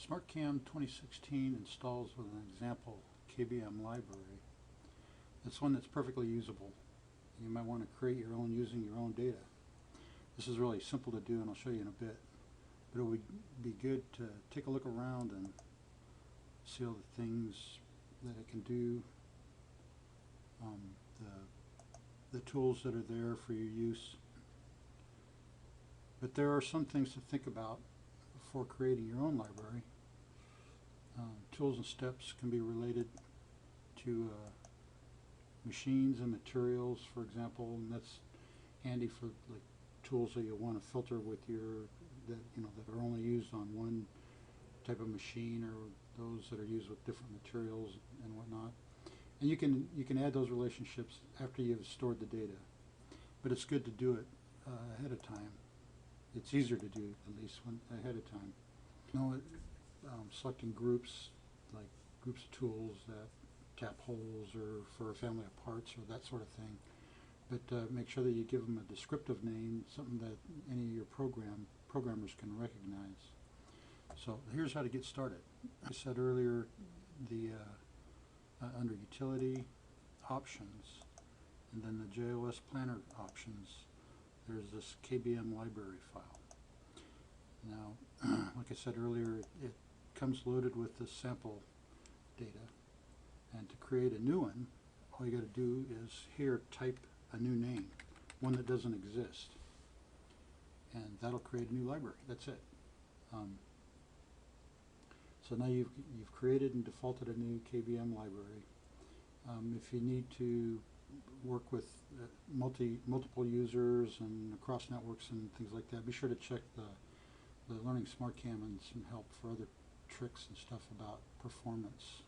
SmartCAM 2016 installs with an example KBM library. It's one that's perfectly usable. You might want to create your own using your own data. This is really simple to do, and I'll show you in a bit. But it would be good to take a look around and see all the things that it can do, the tools that are there for your use. But there are some things to think about before creating your own library. Tools and steps can be related to machines and materials, for example, and that's handy for like tools that you want to filter with that are only used on one type of machine, or those that are used with different materials and whatnot. And you can add those relationships after you've stored the data, but it's good to do it ahead of time. It's easier to do at least ahead of time. Selecting groups, like groups of tools that tap holes or for a family of parts or that sort of thing. But make sure that you give them a descriptive name, something that any of your programmers can recognize. So here's how to get started. I said earlier, under Utility, Options, and then the JOS Planner options, there's this KBM library file. Now, like I said earlier, it comes loaded with the sample data, and to create a new one, all you got to do is here type a new name, one that doesn't exist, and that'll create a new library. That's it. So now you've created and defaulted a new KBM library. If you need to work with multiple users and across networks and things like that, be sure to check the Learning SmartCAM and some help for other tricks and stuff about performance.